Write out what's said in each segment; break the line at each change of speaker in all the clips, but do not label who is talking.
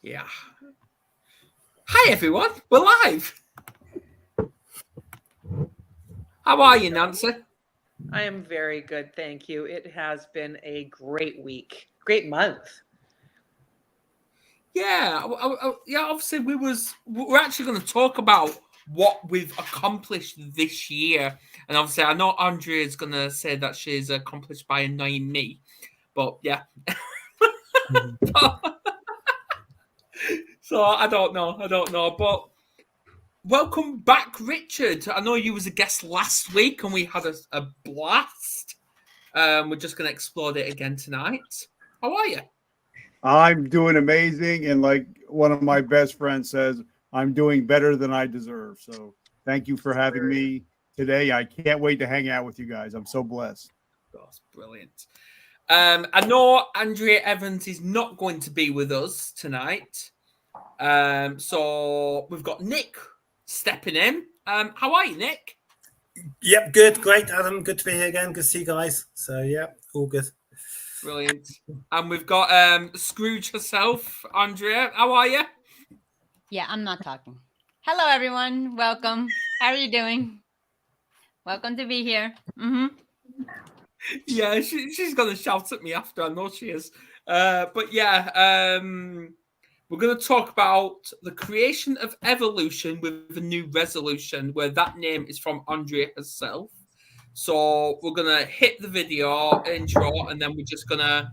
Yeah. Hi, everyone. We're live. How are you, Nancy?
I am very good, thank you. It has been a great week, great month.
Yeah, obviously we're actually going to talk about what we've accomplished this year, and obviously I know Andrea is going to say that she's accomplished by annoying me, but yeah. So I don't know, but welcome back, Richard. I know you was a guest last week, and we had a blast. We're just going to explore it again tonight. How are you?
I'm doing amazing, and like one of my best friends says, I'm doing better than I deserve. So thank you for having me today. I can't wait to hang out with you guys. I'm so blessed.
That's brilliant. I know Andrea Evans is not going to be with us tonight. So we've got Nick stepping in. How are you, Nick?
Yep, good, great, Adam. Good to be here again. Good to see you guys. So yeah, all good.
Brilliant. And we've got Scrooge herself, Andrea. How are you?
Yeah, I'm not talking. Hello, everyone. Welcome. How are you doing? Welcome to be here.
Yeah, she's going to shout at me after. I know she is. But yeah, we're going to talk about the creation of evolution with a new resolution, where that name is from Andrea herself. So we're going to hit the video intro, and then we're just going to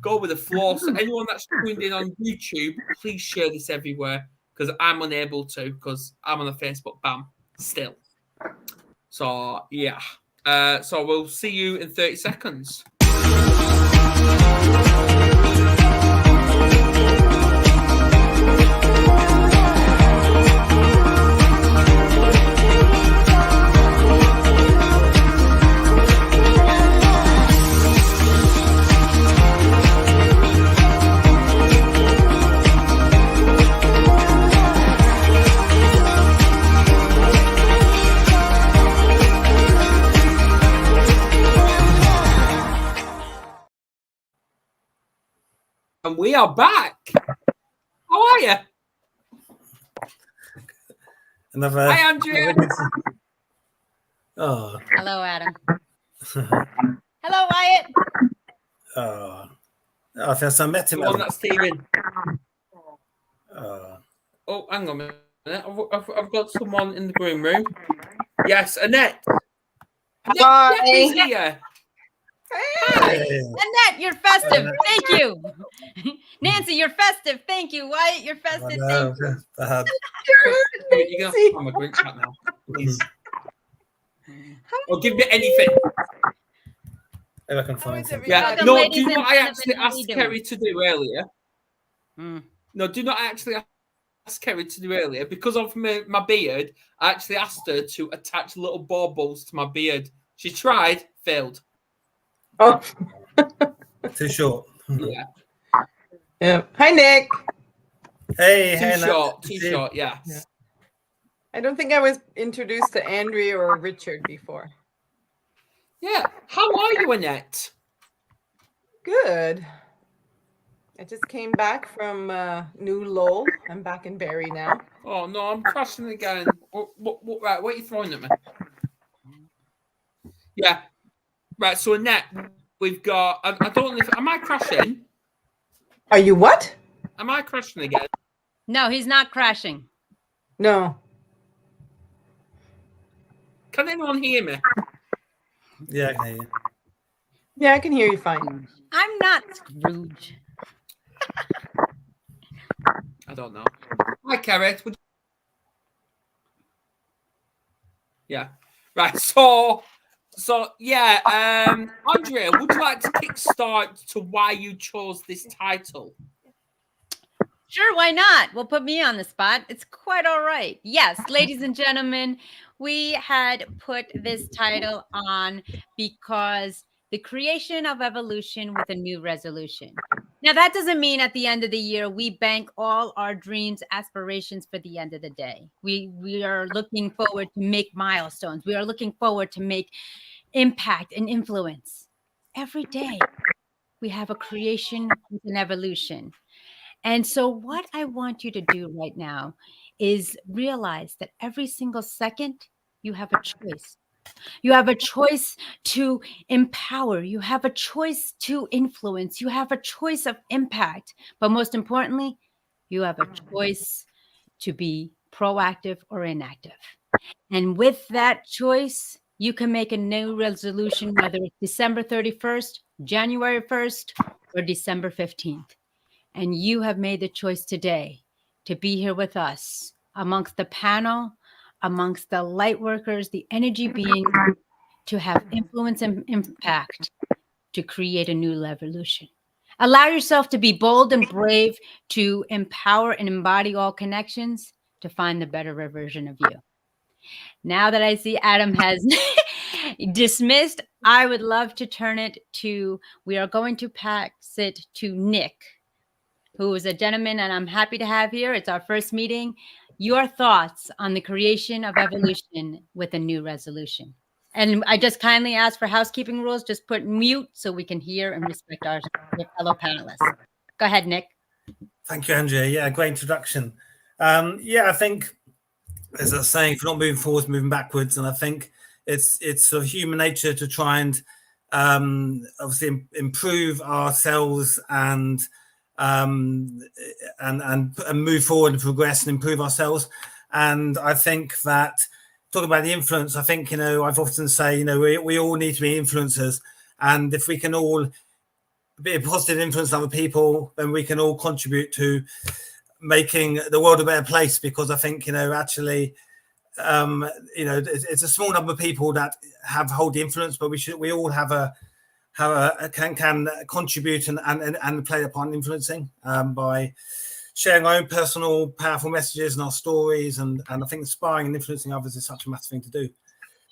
go with the flow. So anyone that's tuned in on YouTube, please share this everywhere, because I'm unable to, because I'm on a Facebook ban still. So, yeah. So we'll see you in 30 seconds. And we are back. How are you? Hi, Andrea.
Oh.
Hello, Adam. Hello, Wyatt.
I feel so met him.
The one that's Steven.
Oh,
hang on a minute. I've got someone in the green room. Yes, Annette.
Hi.
Annette is here.
Hi. Annette, you're festive. Thank you. Nancy, you're festive. Thank you. Wyatt, you're festive. Thank you.
You're going to have to find my green chat now, please. Or give me anything.
If I can find something.
Yeah. No, do not I actually asked Kerry to do earlier? No, do not actually ask Kerry to do earlier. Because of my beard, I actually asked her to attach little baubles to my beard. She tried, failed.
Oh.
Too short.
Yeah.
Yeah. Hi, Nick.
Hey,
Too short, yes.
Yeah. I don't think I was introduced to Andrea or Richard before.
Yeah. How are you, Annette?
Good. I just came back from New Lowell. I'm back in Barrie now.
Oh, no, I'm crashing again. What are you throwing at me? Yeah. Right, so Annette, we've got... I don't know if... Am I crashing?
Are you what?
Am I crashing again?
No, he's not crashing.
No.
Can anyone hear me?
Yeah, I can hear you.
Yeah, I can hear you fine.
I'm not Scrooge.
I don't know. Hi, Kerry. Yeah. Right, so yeah, Andrea, would you like to kickstart to why you chose this title?
Sure, why not? Well, put me on the spot. It's quite all right. Yes, ladies and gentlemen, we had put this title on because the creation of evolution with a new resolution. Now, that doesn't mean at the end of the year, we bank all our dreams, aspirations for the end of the day. We are looking forward to make milestones. We are looking forward to make impact and influence. Every day, we have a creation with an evolution. And so, what I want you to do right now is realize that every single second you have a choice. You have a choice to empower. You have a choice to influence. You have a choice of impact. But most importantly, you have a choice to be proactive or inactive. And with that choice, you can make a new resolution, whether it's December 31st, January 1st, or December 15th. And you have made the choice today to be here with us amongst the panel, amongst the light workers, the energy beings, to have influence and impact to create a new revolution. Allow yourself to be bold and brave, to empower and embody all connections, to find the better version of you. Now that I see Adam has dismissed, I would love to turn it to, we are going to pass it to Nick, who is a gentleman and I'm happy to have here. It's our first meeting. Your thoughts on the creation of evolution with a new resolution. And I just kindly ask for housekeeping rules. Just put mute so we can hear and respect our fellow panelists. Go ahead, Nick.
Thank you, Andrea. Yeah, great introduction. Yeah, I think, as I was saying, if we're not moving forwards, moving backwards, and I think it's sort of human nature to try and obviously improve ourselves and move forward and progress and improve ourselves. And I think that, talking about the influence, I think, I've often say, we all need to be influencers. And if we can all be a positive influence on other people, then we can all contribute to making the world a better place. Because I think, actually, it's a small number of people that hold the influence, but we all can contribute and play a part in influencing by sharing our own personal powerful messages and our stories, and I think inspiring and influencing others is such a massive thing to do.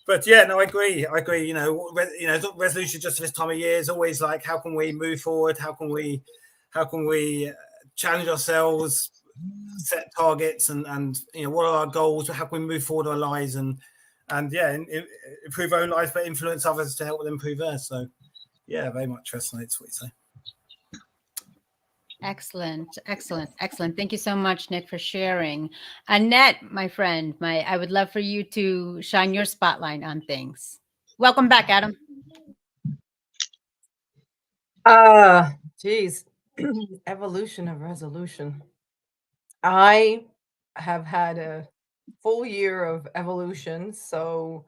But yeah, no, I agree. Resolution just for this time of year is always like, how can we move forward? How can we challenge ourselves, set targets, and what are our goals? How can we move forward our lives and improve our own lives, but influence others to help them improve theirs? So yeah, very much resonates what you say.
Excellent. Thank you so much, Nick, for sharing. Annette, my friend, I would love for you to shine your spotlight on things. Welcome back, Adam.
Geez, evolution of resolution. I have had a full year of evolution, so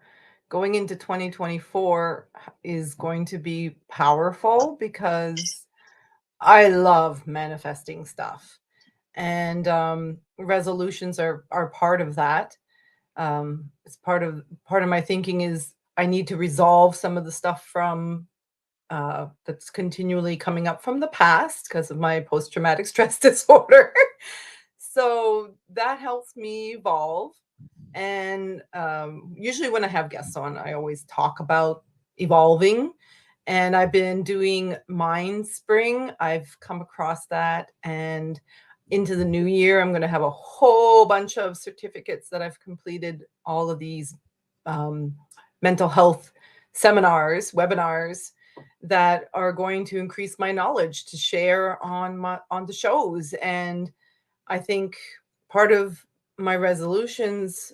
going into 2024 is going to be powerful because I love manifesting stuff, and resolutions are part of that. It's part of my thinking is I need to resolve some of the stuff from that's continually coming up from the past because of my post-traumatic stress disorder. So that helps me evolve. And usually when I have guests on, I always talk about evolving. And I've been doing Mind Spring. I've come across that. And into the new year, I'm going to have a whole bunch of certificates that I've completed, all of these mental health seminars, webinars that are going to increase my knowledge to share on the shows. And I think part of my resolutions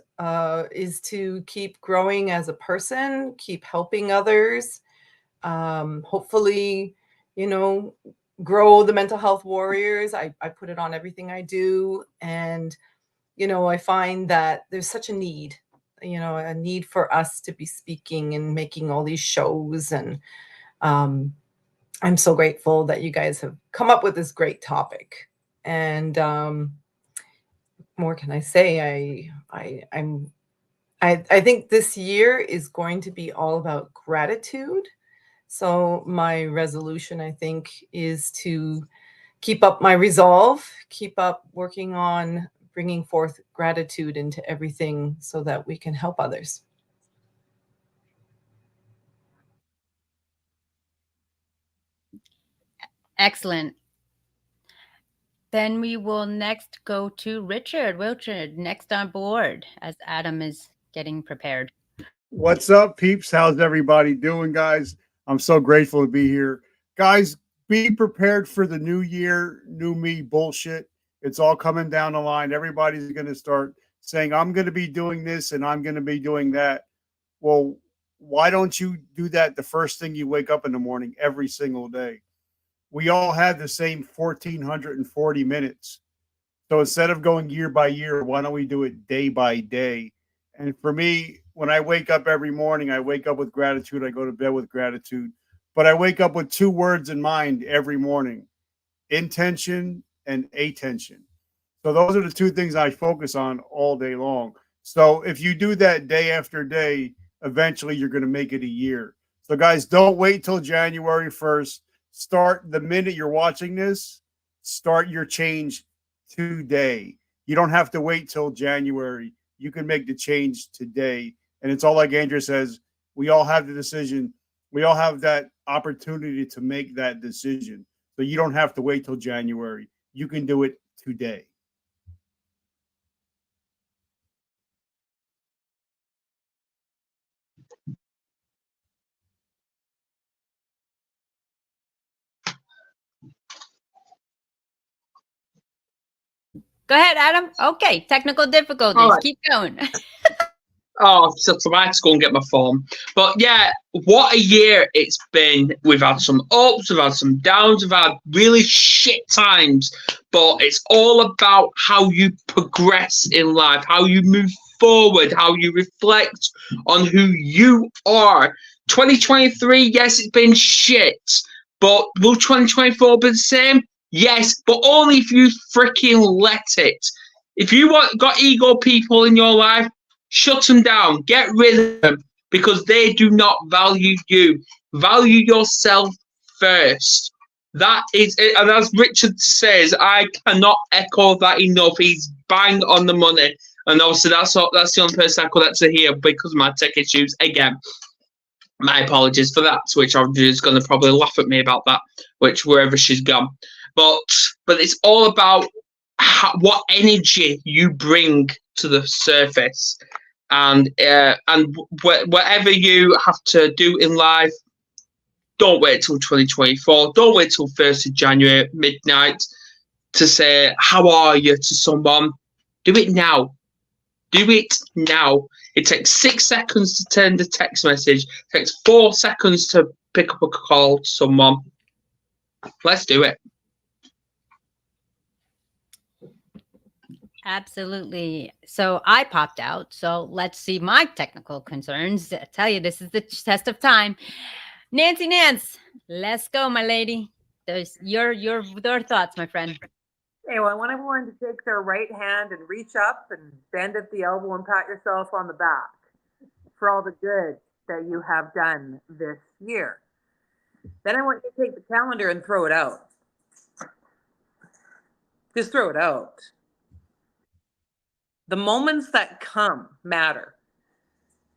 is to keep growing as a person, keep helping others, hopefully, grow the mental health warriors. I put it on everything I do. And, I find that there's such a need for us to be speaking and making all these shows. And I'm so grateful that you guys have come up with this great topic. And more can I say? I think this year is going to be all about gratitude. So my resolution, I think, is to keep up my resolve, keep up working on bringing forth gratitude into everything so that we can help others.
Excellent. Then we will next go to Richard. Richard, next on board as Adam is getting prepared.
What's up, peeps? How's everybody doing, guys? I'm so grateful to be here. Guys, be prepared for the new year, new me bullshit. It's all coming down the line. Everybody's going to start saying, I'm going to be doing this and I'm going to be doing that. Well, why don't you do that the first thing you wake up in the morning every single day? We all have the same 1,440 minutes. So instead of going year by year, why don't we do it day by day? And for me, when I wake up every morning, I wake up with gratitude. I go to bed with gratitude. But I wake up with two words in mind every morning: intention and attention. So those are the two things I focus on all day long. So if you do that day after day, eventually you're going to make it a year. So guys, don't wait till January 1st. Start the minute you're watching this. Start your change today. You don't have to wait till January. You can make the change today. And it's all like Andrea says, we all have the decision. We all have that opportunity to make that decision. So you don't have to wait till January. You can do it today.
Go ahead, Adam. Okay, technical difficulties.
All right.
Keep going.
Oh, so I had to go and get my phone. But yeah, what a year it's been. We've had some ups, we've had some downs, we've had really shit times. But it's all about how you progress in life, how you move forward, how you reflect on who you are. 2023, yes, it's been shit. But will 2024 be the same? Yes, but only if you freaking let it. If you got ego people in your life, shut them down. Get rid of them because they do not value you. Value yourself first. That is it. And as Richard says, I cannot echo that enough. He's bang on the money. And obviously that's the only person I could actually hear because of my tech issues. Again, my apologies for that, which Andrea's going to probably laugh at me about that, which wherever she's gone. But it's all about what energy you bring to the surface. And whatever you have to do in life, don't wait till 2024. Don't wait till 1st of January, midnight, to say, how are you to someone. Do it now. Do it now. It takes 6 seconds to send a text message. It takes 4 seconds to pick up a call to someone. Let's do it.
Absolutely. So I popped out. So let's see my technical concerns. I tell you, this is the test of time. Nancy Nance, let's go, my lady. There's your thoughts, my friend.
Okay, well, I want everyone to take their right hand and reach up and bend at the elbow and pat yourself on the back for all the good that you have done this year. Then I want you to take the calendar and throw it out. Just throw it out. The moments that come matter.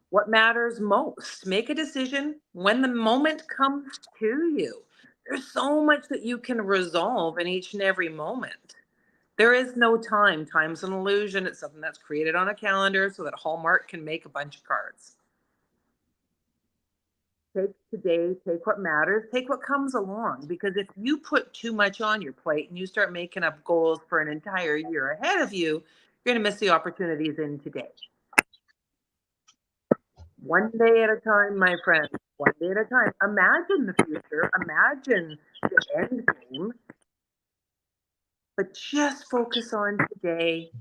What matters most? Make a decision when the moment comes to you. There's so much that you can resolve in each and every moment. There is no time. Time's an illusion. It's something that's created on a calendar so that Hallmark can make a bunch of cards. Take today, take what matters, take what comes along. Because if you put too much on your plate and you start making up goals for an entire year ahead of you, you're going to miss the opportunities in today. One day at a time, my friends. One day at a time. Imagine the future. Imagine the end game. But just focus on today.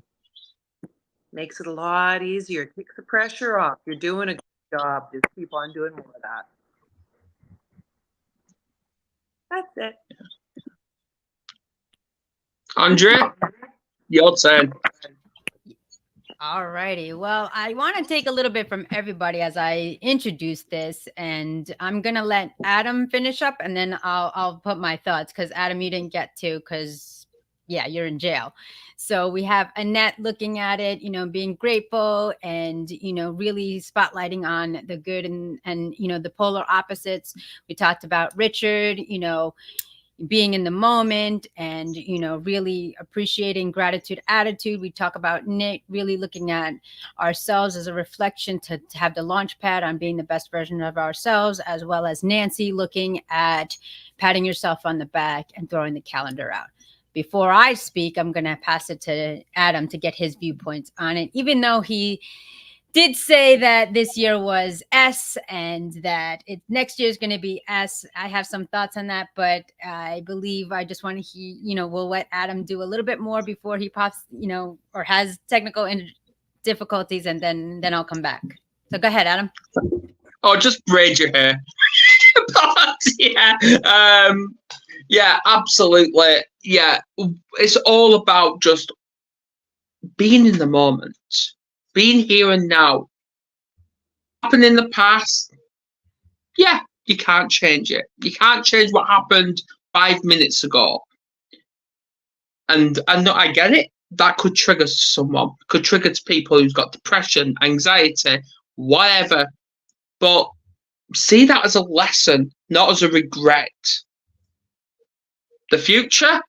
Makes it a lot easier. Takes the pressure off. You're doing a good job. Just keep on doing more of that. That's it.
Andrea, your turn.
All righty. Well, I want to take a little bit from everybody as I introduce this, and I'm gonna let Adam finish up, and then I'll put my thoughts because Adam, you didn't get to because you're in jail. So we have Annette looking at it, being grateful and really spotlighting on the good and the polar opposites. We talked about Richard, being in the moment and, really appreciating gratitude attitude. We talk about Nick really looking at ourselves as a reflection to have the launch pad on being the best version of ourselves, as well as Nancy looking at patting yourself on the back and throwing the calendar out. Before I speak, I'm going to pass it to Adam to get his viewpoints on it, even though he did say that this year was S and that next year is going to be S. I have some thoughts on that, but I believe I just want to, we'll let Adam do a little bit more before he pops, or has technical difficulties, and then I'll come back. So go ahead, Adam.
Oh, just braid your hair. Yeah, absolutely. Yeah, it's all about just being in the moment. Being here and now. Happened in the past, yeah, you can't change it. You can't change what happened 5 minutes ago. And I get it. That could trigger someone. Could trigger to people who's got depression, anxiety, whatever. But see that as a lesson, not as a regret. The future,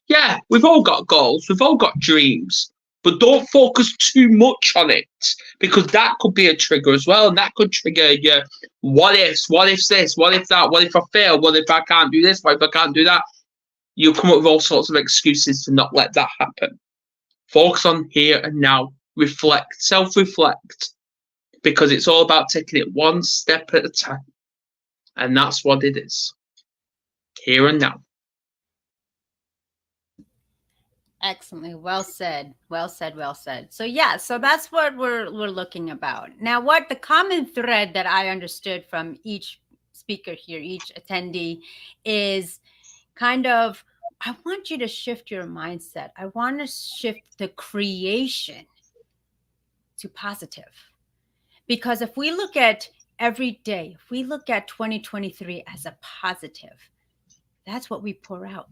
yeah, we've all got goals. We've all got dreams. But don't focus too much on it, because that could be a trigger as well. And that could trigger your what ifs, what if this, what if that, what if I fail, what if I can't do this, what if I can't do that. You'll come up with all sorts of excuses to not let that happen. Focus on here and now. Reflect, self-reflect, because it's all about taking it one step at a time. And that's what it is. Here and now.
Excellently. Well said. Well said. Well said. So yeah, so that's what we're looking about. Now, what the common thread that I understood from each speaker here, each attendee, is kind of, I want you to shift your mindset. I want to shift the creation to positive. Because if we look at every day, if we look at 2023 as a positive, that's what we pour out.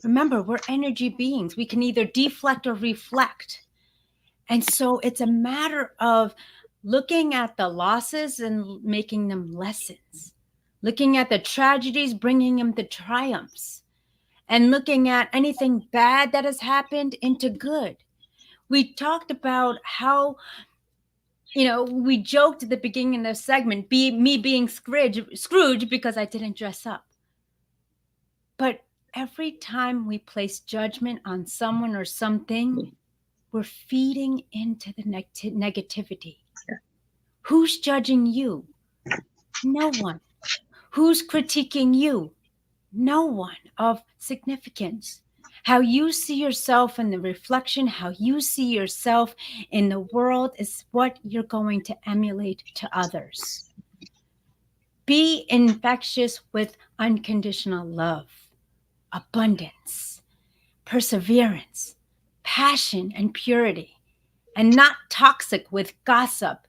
Remember, we're energy beings. We can either deflect or reflect. And so it's a matter of looking at the losses and making them lessons, looking at the tragedies, bringing them to triumphs, and looking at anything bad that has happened into good. We talked about how, we joked at the beginning of the segment, me being Scrooge because I didn't dress up. But every time we place judgment on someone or something, we're feeding into the negativity. Who's judging you? No one. Who's critiquing you? No one of significance. How you see yourself in the reflection, how you see yourself in the world is what you're going to emulate to others. Be infectious with unconditional love, abundance, perseverance, passion, and purity, and not toxic with gossip,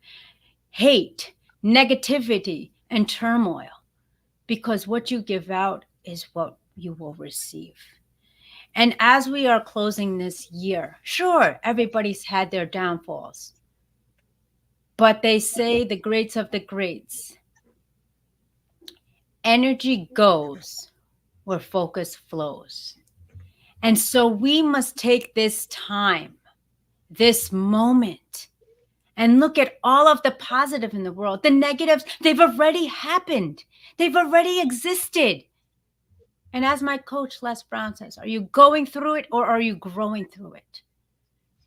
hate, negativity, and turmoil, because what you give out is what you will receive. And as we are closing this year, sure, everybody's had their downfalls, but they say the greats of the greats, energy goes where focus flows. And so we must take this time, this moment, and look at all of the positive in the world. The negatives, they've already happened. They've already existed. And as my coach, Les Brown, says, are you going through it or are you growing through it?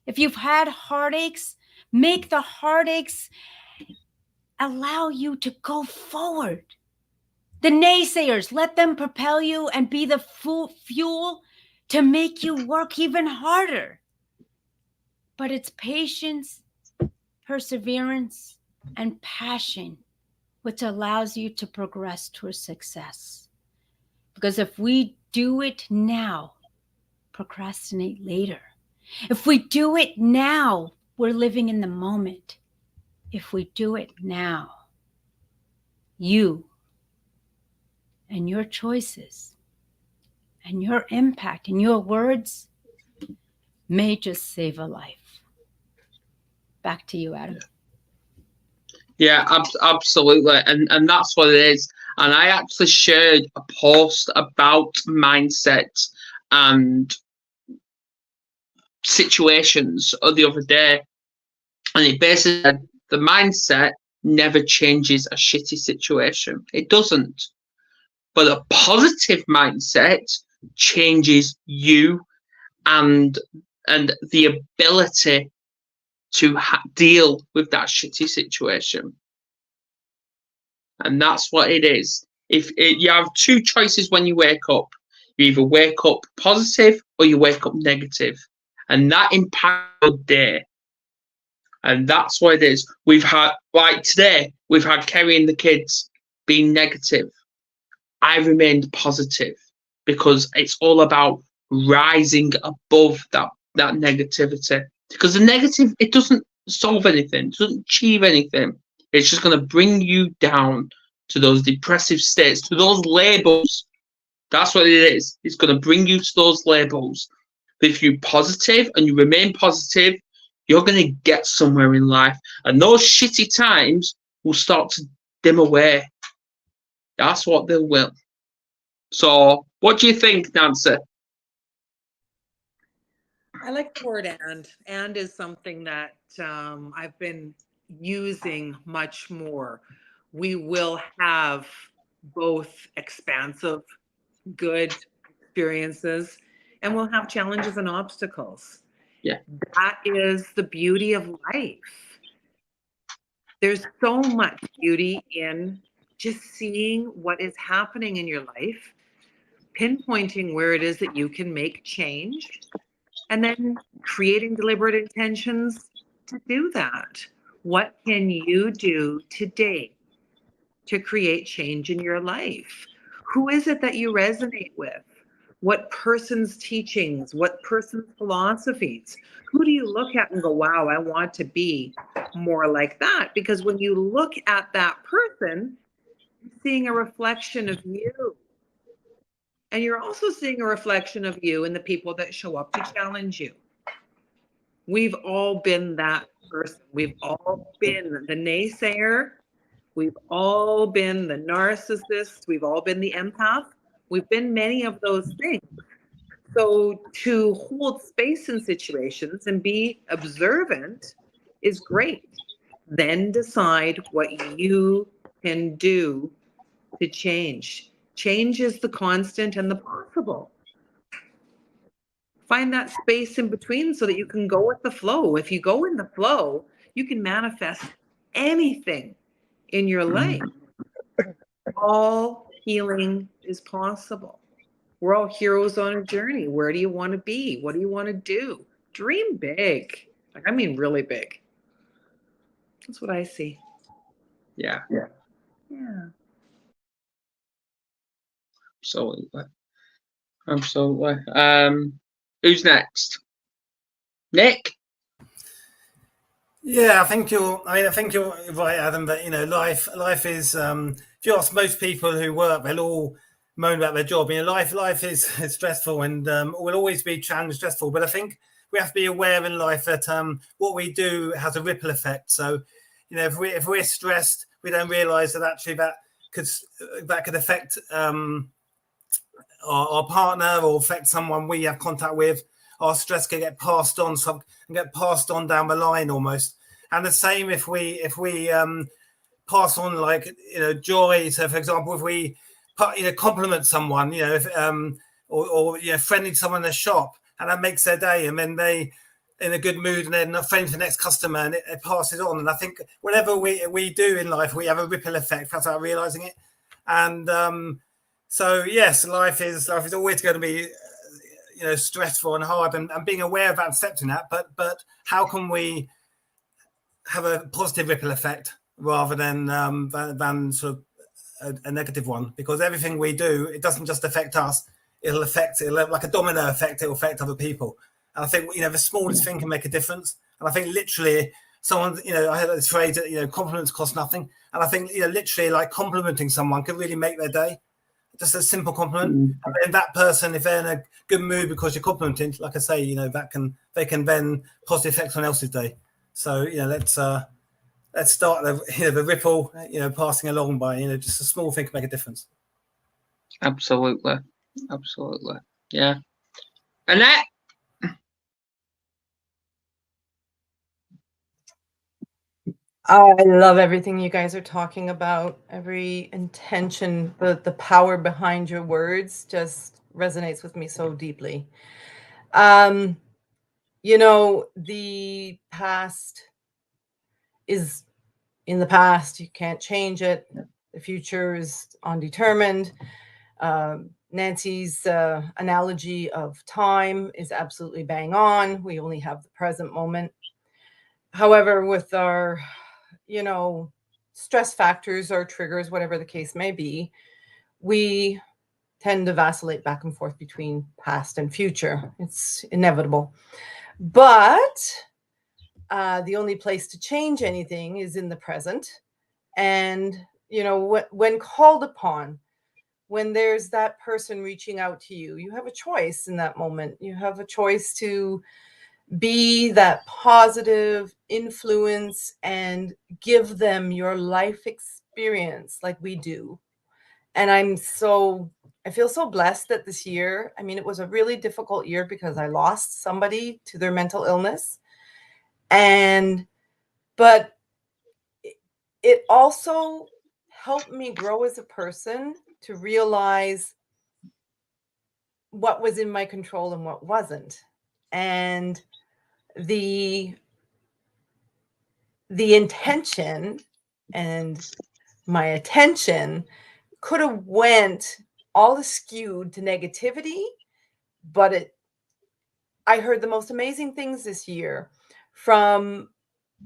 If you've had heartaches, make the heartaches allow you to go forward. The naysayers, let them propel you and be the fuel to make you work even harder. But it's patience, perseverance, and passion which allows you to progress towards success. Because if we do it now, procrastinate later. If we do it now, we're living in the moment. If we do it now, you and your choices and your impact and your words may just save a life. Back to you, Adam.
Yeah, absolutely. And that's what it is. And I actually shared a post about mindset and situations the other day. And it basically said the mindset never changes a shitty situation. It doesn't. But a positive mindset changes you and the ability to deal with that shitty situation. And that's what it is. You have two choices when you wake up. You either wake up positive or you wake up negative. And that impacts your day. And that's what it is. We've had, like today, we've had Kerry and the kids being negative. I remained positive because it's all about rising above that negativity. Because the negative, it doesn't solve anything, it doesn't achieve anything. It's just going to bring you down to those depressive states, to those labels. That's what it is. It's going to bring you to those labels. But if you're positive and you remain positive, you're going to get somewhere in life. And those shitty times will start to dim away. That's what they will. So, what do you think, Nancy?
I like the word "and." And is something that I've been using much more. We will have both expansive, good experiences, and we'll have challenges and obstacles.
Yeah.
That is the beauty of life. There's so much beauty in just seeing what is happening in your life, pinpointing where it is that you can make change, and then creating deliberate intentions to do that. What can you do today to create change in your life? Who is it that you resonate with? What person's teachings? What person's philosophies? Who do you look at and go, wow, I want to be more like that? Because when you look at that person, you're seeing a reflection of you. And you're also seeing a reflection of you in the people that show up to challenge you. We've all been that person. We've all been the naysayer. We've all been the narcissist. We've all been the empath. We've been many of those things. So to hold space in situations and be observant is great. Then decide what you can do to change. Change is the constant and the possible. Find that space in between so that you can go with the flow. If you go in the flow, you can manifest anything in your life. All healing is possible. We're all heroes on a journey. Where do you want to be? What do you want to do? Dream big. Like, I mean, really big. That's what I see.
Yeah. Absolutely. Who's next? Nick?
Yeah, I think you're right, Adam. That life is. If you ask most people who work, they'll all moan about their job. Life is stressful and will always be challenging, stressful. But I think we have to be aware in life that what we do has a ripple effect. So, if we're stressed, we don't realise that actually that could affect our partner or affect someone we have contact with. Our stress can get passed on, down the line almost. And the same if we pass on joy. So, for example, if we compliment someone, or friendly to someone in a shop, and that makes their day, and then they in a good mood, and they're not friendly to the next customer, and it passes on. And I think whatever we do in life, we have a ripple effect without realizing it. And so yes, life is always going to be stressful and hard, and being aware of that, accepting that. But how can we have a positive ripple effect rather than sort of a negative one? Because everything we do, it doesn't just affect us; it'll like a domino effect. It'll affect other people. And I think the smallest thing can make a difference. And I think literally, someone I heard this phrase that compliments cost nothing. And I think literally, like, complimenting someone could really make their day. Just a simple compliment, and then that person, if they're in a good mood because you're complimenting, like I say, they can then positively affect someone else's day. So let's let's start the ripple, passing along by, just a small thing can make a difference.
Absolutely. Absolutely. Yeah. Annette?
I love everything you guys are talking about. Every intention, the power behind your words just resonates with me so deeply. The past is in the past. You can't change it. The future is undetermined. Nancy's analogy of time is absolutely bang on. We only have the present moment. However, with our, stress factors or triggers, whatever the case may be, we tend to vacillate back and forth between past and future. It's inevitable. But the only place to change anything is in the present. And, when called upon, when there's that person reaching out to you, you have a choice in that moment. You have a choice to be that positive influence and give them your life experience like we do. And I feel so blessed that this year, it was a really difficult year because I lost somebody to their mental illness. But it also helped me grow as a person to realize what was in my control and what wasn't. And the intention and my attention could have went all skewed to negativity, but I heard the most amazing things this year from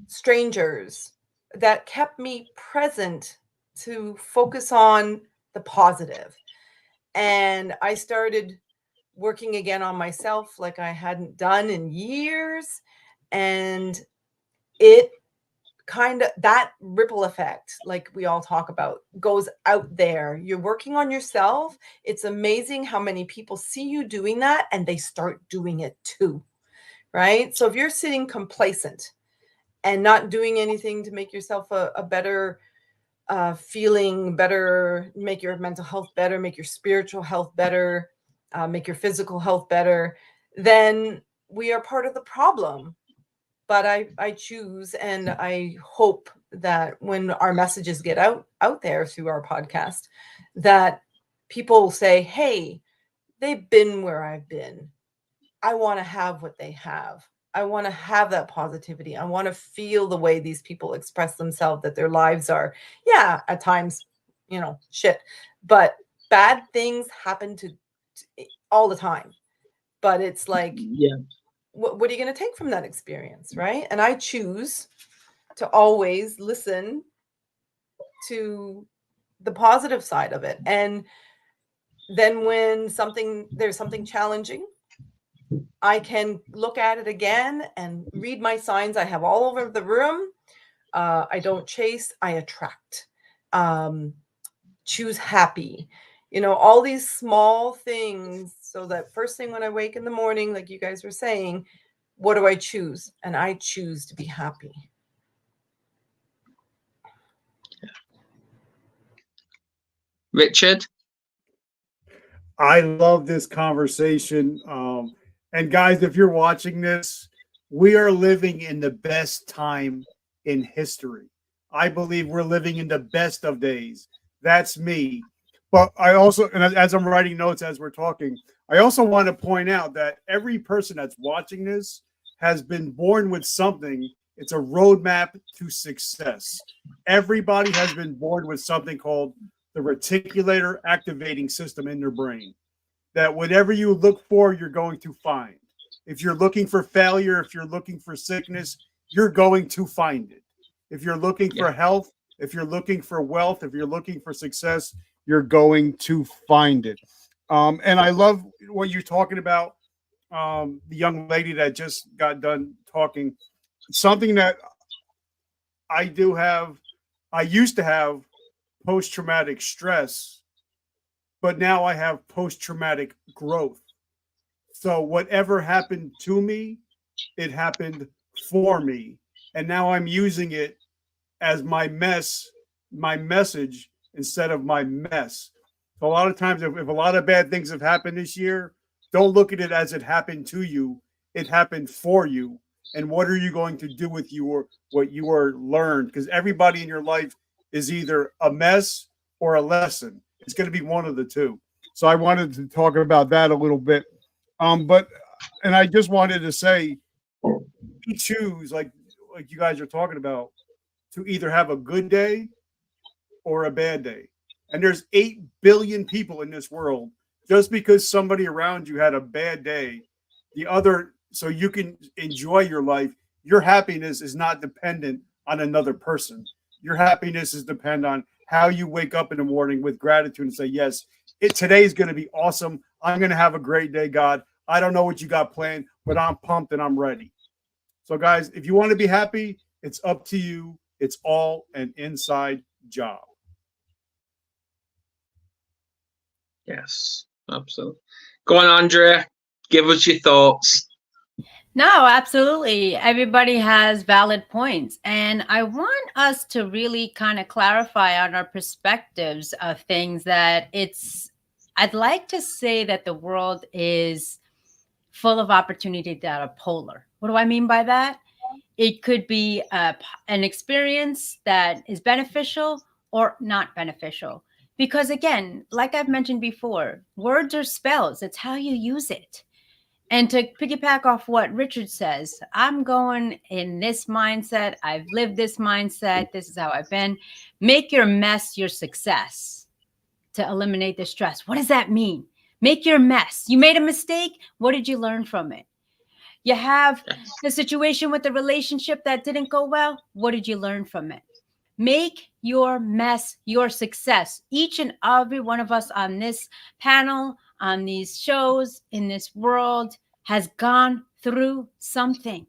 strangers that kept me present to focus on the positive. And I started working again on myself like I hadn't done in years. And it kind of, that ripple effect, like we all talk about, goes out there. You're working on yourself. It's amazing how many people see you doing that and they start doing it too, right? So if you're sitting complacent and not doing anything to make yourself a better feeling better, make your mental health better, make your spiritual health better, make your physical health better, then we are part of the problem. But I choose, and I hope that when our messages get out there through our podcast, that people say, hey, they've been where I've been. I want to have what they have. I want to have that positivity. I want to feel the way these people express themselves, that their lives are, yeah, at times, shit. But bad things happen to all the time. But it's like,
yeah.
What are you going to take from that experience, right? And I choose to always listen to the positive side of it. And then when there's something challenging, I can look at it again and read my signs I have all over the room. I don't chase, I attract. Choose happy. All these small things. So that first thing when I wake in the morning, like you guys were saying, what do I choose? And I choose to be happy.
Richard?
I love this conversation. And guys, if you're watching this, we are living in the best time in history. I believe we're living in the best of days. That's me. But I also, and as I'm writing notes as we're talking, I also want to point out that every person that's watching this has been born with something. It's a roadmap to success. Everybody has been born with something called the reticular activating system in their brain, that whatever you look for, you're going to find. If you're looking for failure, if you're looking for sickness, you're going to find it. If you're looking for health, if you're looking for wealth, if you're looking for success, you're going to find it. And I love what you're talking about, the young lady that just got done talking. Something that I used to have post-traumatic stress, but now I have post-traumatic growth. So whatever happened to me, it happened for me. And now I'm using it as my message instead of my mess. So a lot of times, if a lot of bad things have happened this year, don't look at it as it happened to you. It happened for you. And what are you going to do with what you are learned? Because everybody in your life is either a mess or a lesson. It's going to be one of the two. So I wanted to talk about that a little bit. And I just wanted to say, we choose, like you guys are talking about, to either have a good day or a bad day. And there's 8 billion people in this world. Just because somebody around you had a bad day, so you can enjoy your life, your happiness is not dependent on another person. Your happiness is dependent on how you wake up in the morning with gratitude and say, yes, today's going to be awesome. I'm going to have a great day, God. I don't know what you got planned, but I'm pumped and I'm ready. So guys, if you want to be happy, it's up to you. It's all an inside job.
Yes, absolutely. Go on, Andrea. Give us your thoughts.
No, absolutely. Everybody has valid points. And I want us to really kind of clarify on our perspectives of things I'd like to say that the world is full of opportunity that are polar. What do I mean by that? It could be an experience that is beneficial or not beneficial. Because again, like I've mentioned before, words are spells. It's how you use it. And to piggyback off what Richard says, I'm going in this mindset. I've lived this mindset. This is how I've been. Make your mess your success to eliminate the stress. What does that mean? Make your mess. You made a mistake. What did you learn from it? You have a situation with a relationship that didn't go well. What did you learn from it? Make your mess your success. Each and every one of us on this panel, on these shows, in this world, has gone through something.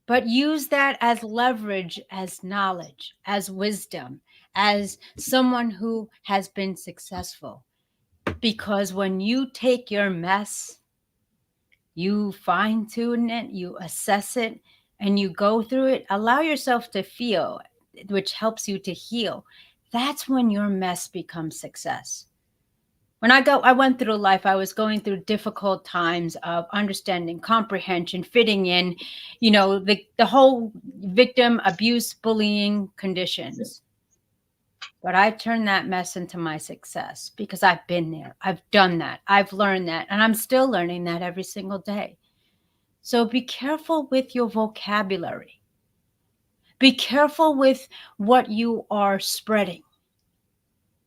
But use that as leverage, as knowledge, as wisdom, as someone who has been successful. Because when you take your mess, you fine tune it, you assess it, and you go through it, allow yourself to feel, which helps you to heal. That's when your mess becomes success. When I went through life, I was going through difficult times of understanding, comprehension, fitting in, the whole victim abuse, bullying conditions. But I turned that mess into my success because I've been there. I've done that. I've learned that. And I'm still learning that every single day. So be careful with your vocabulary. Be careful with what you are spreading.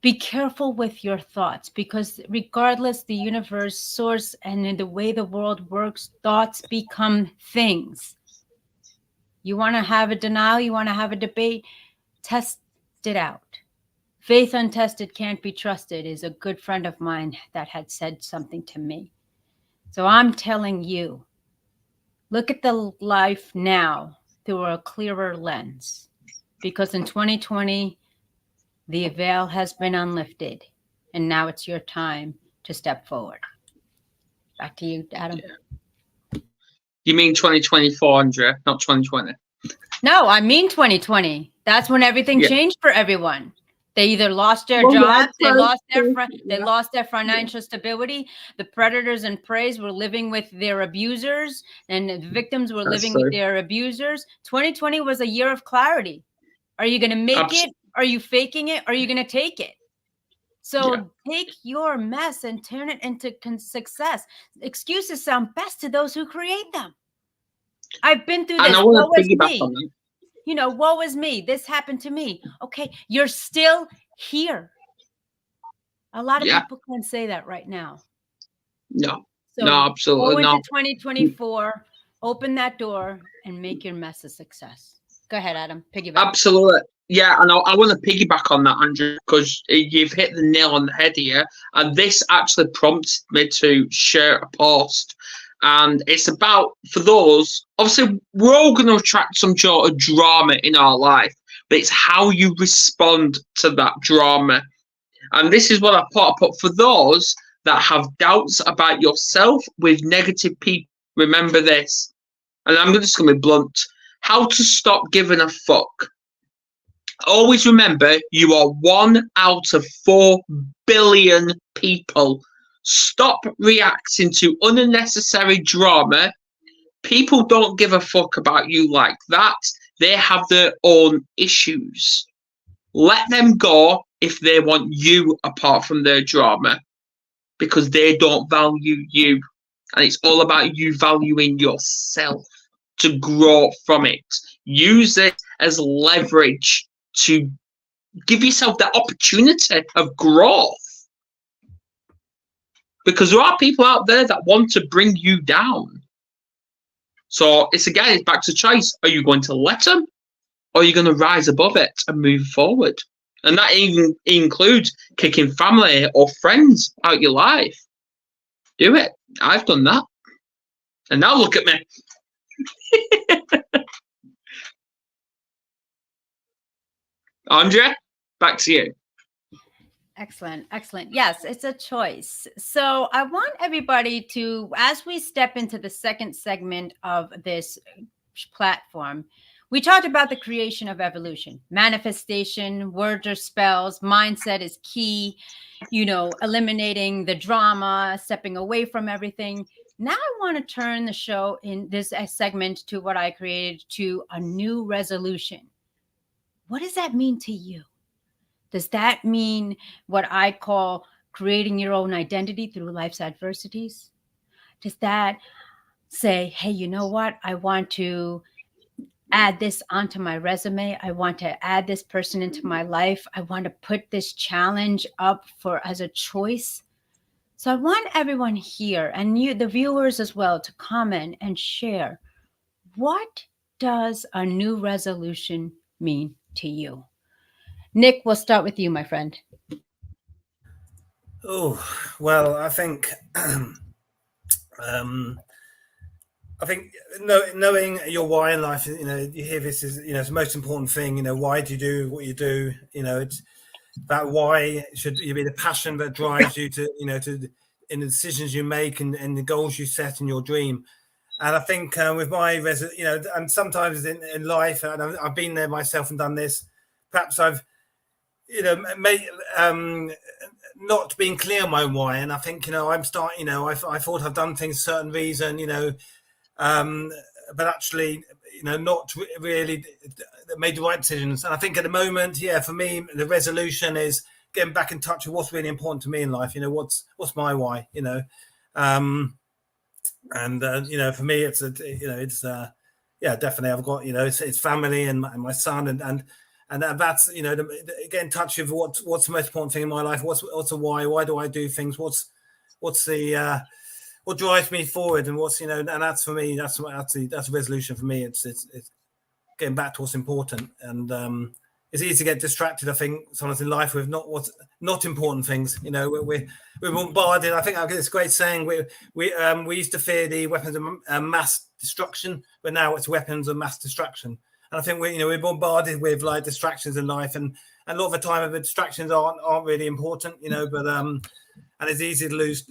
Be careful with your thoughts, because regardless the universe, source, and in the way the world works, thoughts become things. You want to have a denial, you want to have a debate, test it out. Faith untested can't be trusted is a good friend of mine that had said something to me. So I'm telling you, look at the life now through a clearer lens, because in 2020, the veil has been unlifted, and now it's your time to step forward. Back to you, Adam.
Yeah. You mean 2024, Andrea, not 2020?
No, I mean 2020. That's when everything changed for everyone. They either lost their jobs, they lost their financial stability. The predators and preys were living with their abusers, and the victims were living with their abusers. 2020 was a year of clarity. Are you going to make it? Are you faking it? Are you going to take it? So take your mess and turn it into success. Excuses sound best to those who create them. I've been through this. Woe is me. Woe is me. This happened to me. Okay, you're still here. A lot of people can't say that right now.
No, absolutely
go
not.
Into 2024, open that door and make your mess a success. Go ahead, Adam. Piggyback.
Absolutely. Yeah, and I want to piggyback on that, Andrew, because you've hit the nail on the head here. And this actually prompted me to share a post. And it's about, for those, obviously, we're all going to attract some sort of drama in our life, but it's how you respond to that drama. And this is what I put for those that have doubts about yourself with negative people. Remember this, and I'm just going to be blunt. How to stop giving a fuck. Always remember, you are 1 out of 4 billion people. Stop reacting to unnecessary drama. People don't give a fuck about you like that. They have their own issues. Let them go if they want you apart from their drama, because they don't value you. And it's all about you valuing yourself to grow from it. Use it as leverage to give yourself the opportunity of growth. Because there are people out there that want to bring you down. So it's back to choice. Are you going to let them, or are you going to rise above it and move forward? And that even includes kicking family or friends out your life. Do it. I've done that. And now look at me. Andrea, back to you.
Excellent. Excellent. Yes, it's a choice. So I want everybody to, as we step into the second segment of this platform, we talked about the creation of evolution, manifestation, words or spells, mindset is key, eliminating the drama, stepping away from everything. Now I want to turn the show in this segment to what I created, to a new resolution. What does that mean to you? Does that mean what I call creating your own identity through life's adversities? Does that say, hey, you know what? I want to add this onto my resume. I want to add this person into my life. I want to put this challenge up as a choice. So I want everyone here, and you, the viewers as well, to comment and share. What does a new resolution mean to you? Nick, we'll start with you, my friend.
Oh, well, I think knowing your why in life, you hear this is, it's the most important thing. Why do you do what you do? It's that why should be the passion that drives you to, in the decisions you make and the goals you set in your dream. And I think with my, and sometimes in life, and I've been there myself and done this, perhaps I've, not being clear on my why. And I think, I'm starting, I thought I've done things for a certain reason, but actually, not really made the right decisions. And I think at the moment, for me, the resolution is getting back in touch with what's really important to me in life. What's my why, and for me, it's definitely I've got, it's family and my son and that's, get in touch with what's the most important thing in my life. What's the why do I do things? What's the what drives me forward, and what's, and that's for me, that's a resolution for me. It's getting back to what's important. And it's easy to get distracted, I think, sometimes in life with not important things. We're bombarded. I think I get this great saying, we used to fear the weapons of mass destruction, but now it's weapons of mass distraction. And I think we're bombarded with like distractions in life, and a lot of the time the distractions aren't really important, but and it's easy to lose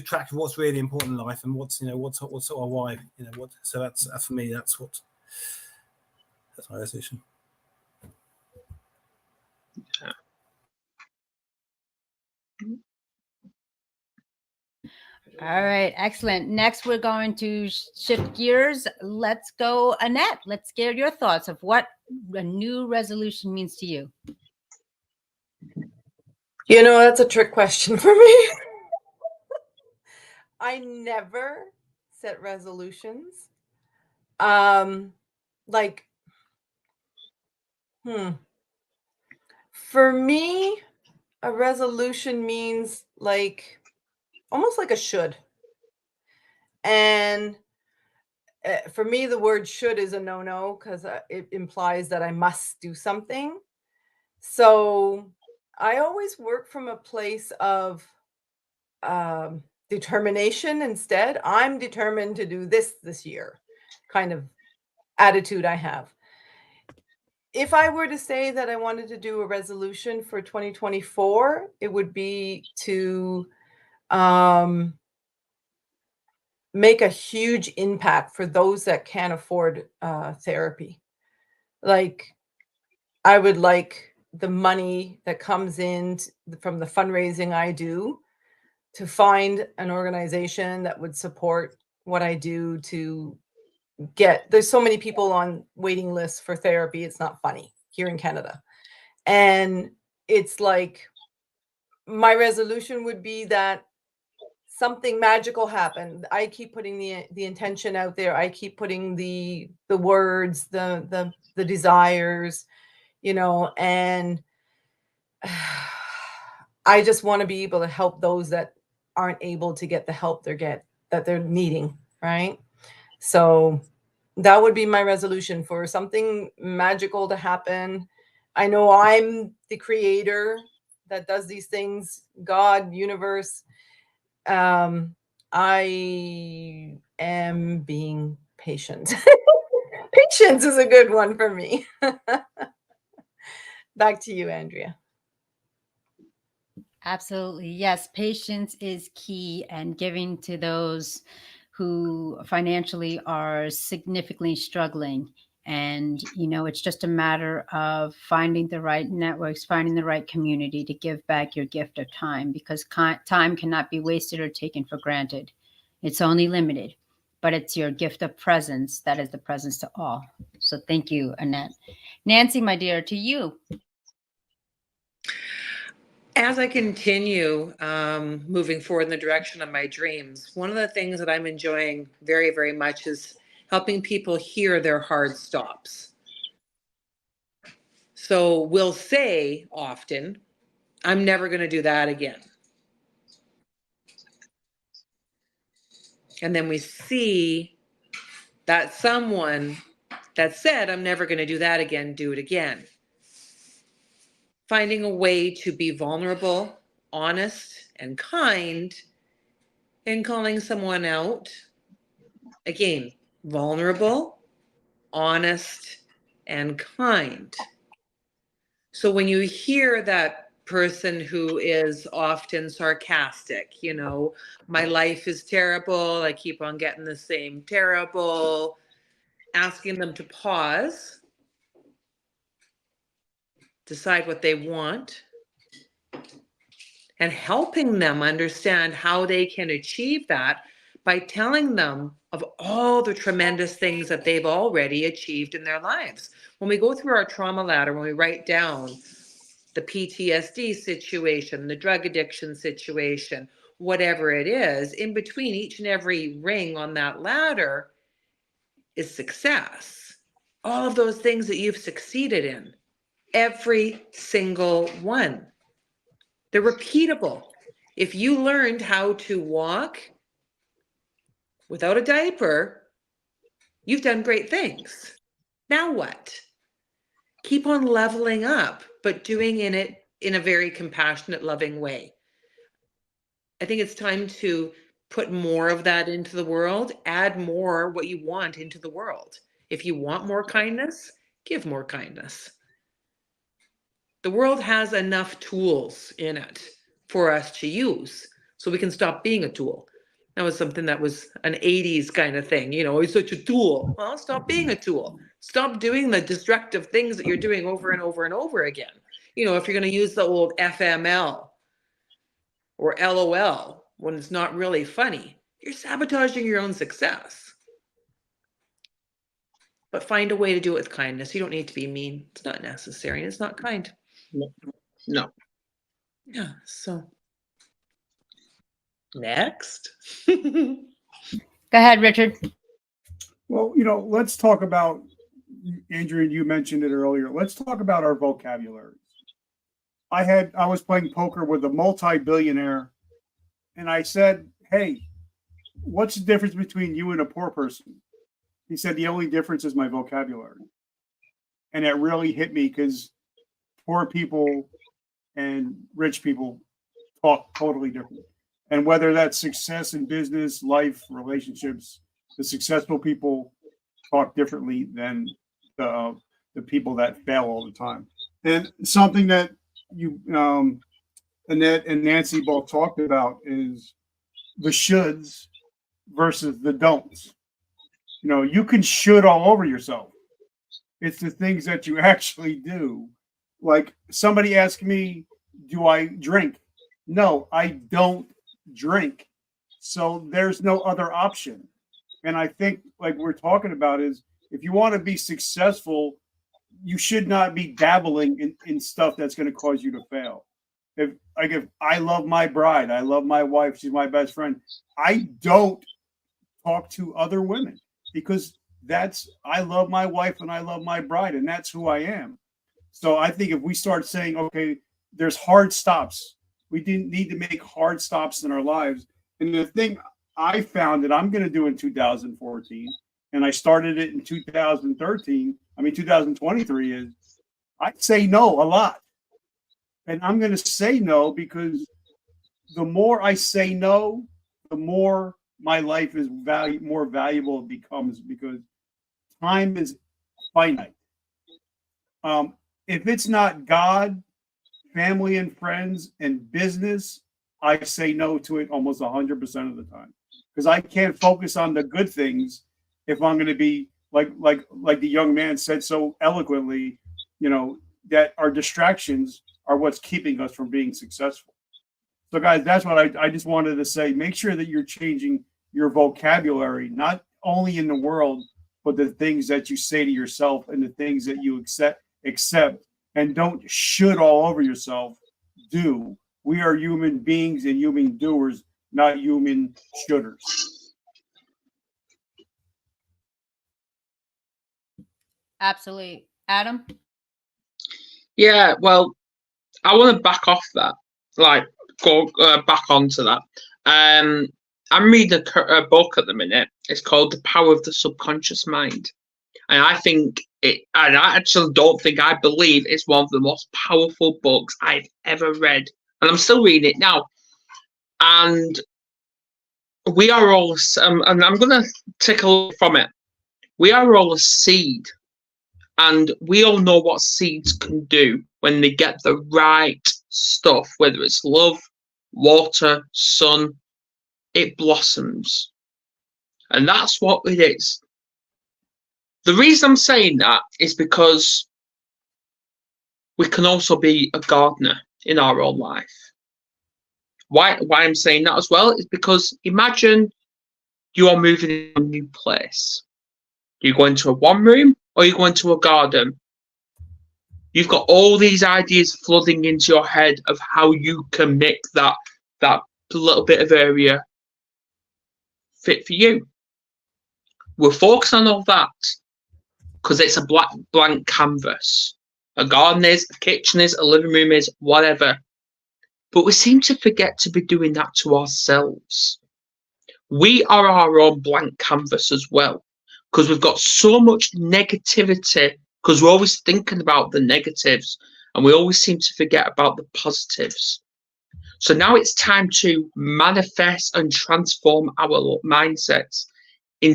track of what's really important in life and what's sort of why, so that's for me, that's my resolution.
All right, excellent. Next, we're going to shift gears. Let's go, Annette. Let's get your thoughts of what a new resolution means to you.
That's a trick question for me. I never set resolutions. For me, a resolution means almost like a should. And for me, the word should is a no-no, because it implies that I must do something. So I always work from a place of determination instead. I'm determined to do this year, kind of attitude I have. If I were to say that I wanted to do a resolution for 2024, it would be to make a huge impact for those that can't afford therapy. I would like the money that comes in from the fundraising I do to find an organization that would support what I do to there's so many people on waiting lists for therapy. It's not funny here in Canada. And it's like, my resolution would be that something magical happened. I keep putting the intention out there. I keep putting the words, the desires, and I just want to be able to help those that aren't able to get the help that they're needing, right? So that would be my resolution, for something magical to happen. I know I'm the creator that does these things, God, universe. I am being patient. Patience is a good one for me. Back to you, Andrea.
Absolutely. Yes. Patience is key, and giving to those who financially are significantly struggling. And, it's just a matter of finding the right networks, finding the right community to give back your gift of time, because time cannot be wasted or taken for granted. It's only limited, but it's your gift of presence that is the presence to all. So thank you, Annette. Nancy, my dear, to you.
As I continue moving forward in the direction of my dreams, one of the things that I'm enjoying very, very much is helping people hear their hard stops. So we'll say often, I'm never going to do that again. And then we see that someone that said, I'm never going to do that again, do it again. Finding a way to be vulnerable, honest, and kind, and calling someone out. Again, vulnerable, honest, and kind. So when you hear that person who is often sarcastic, my life is terrible, I keep on getting the same terrible, asking them to pause, decide what they want, and helping them understand how they can achieve that by telling them of all the tremendous things that they've already achieved in their lives. When we go through our trauma ladder, when we write down the PTSD situation, the drug addiction situation, whatever it is, in between each and every ring on that ladder is success. All of those things that you've succeeded in, every single one. They're repeatable. If you learned how to walk without a diaper, you've done great things. Now what? Keep on leveling up, but doing it in a very compassionate, loving way. I think it's time to put more of that into the world, add more what you want into the world. If you want more kindness, give more kindness. The world has enough tools in it for us to use, so we can stop being a tool. That was something that was an 80s kind of thing. He's such a tool. Well, stop being a tool. Stop doing the destructive things that you're doing over and over and over again. If you're going to use the old FML or LOL when it's not really funny, you're sabotaging your own success. But find a way to do it with kindness. You don't need to be mean. It's not necessary. It's not kind.
No.
Yeah, so next.
Go ahead, Richard.
Well, let's talk about, Andrea, you mentioned it earlier. Let's talk about our vocabularies. I was playing poker with a multi-billionaire, and I said, hey, what's the difference between you and a poor person? He said, the only difference is my vocabulary. And it really hit me, because poor people and rich people talk totally different. And whether that's success in business, life, relationships, the successful people talk differently than the people that fail all the time. And something that you, Annette and Nancy both talked about is the shoulds versus the don'ts. You can should all over yourself. It's the things that you actually do. Like somebody asked me, do I drink? No, I don't drink. So there's no other option. And I think, like we're talking about, is if you want to be successful, you should not be dabbling in stuff that's going to cause you to fail. If I love my bride, I love my wife, she's my best friend, I don't talk to other women because I love my wife and I love my bride, and that's who I am. So I think if we start saying, okay, there's hard stops, we didn't need to make hard stops in our lives. And the thing I found that I'm going to do in 2014, and I started it in 2023, is I say no a lot. And I'm going to say no because the more I say no, the more my life is more valuable it becomes, because time is finite. If it's not God, family and friends, and business, I say no to it almost 100% of the time, because I can't focus on the good things if I'm going to be like the young man said so eloquently, that our distractions are what's keeping us from being successful. So guys, that's what I just wanted to say. Make sure that you're changing your vocabulary, not only in the world, but the things that you say to yourself and the things that you accept, and don't should all over yourself. Do. We are human beings and human doers, not human shoulders.
Absolutely. Adam?
Yeah, well, I want to back off that, like go back onto that. I'm reading a book at the minute. It's called The Power of the Subconscious Mind. And I actually don't think, I believe it's one of the most powerful books I've ever read. And I'm still reading it now. And we are all, and I'm going to take a look from it. We are all a seed. And we all know what seeds can do when they get the right stuff, whether it's love, water, sun, it blossoms. And that's what it is. The reason I'm saying that is because we can also be a gardener in our own life. Why I'm saying that as well is because imagine you are moving in a new place. You go into a one room or you go into a garden. You've got all these ideas flooding into your head of how you can make that little bit of area fit for you. We'll focus on all that because it's a blank canvas. A garden is, a kitchen is, a living room is, whatever. But we seem to forget to be doing that to ourselves. We are our own blank canvas as well, because we've got so much negativity, because we're always thinking about the negatives and we always seem to forget about the positives. So now it's time to manifest and transform our mindsets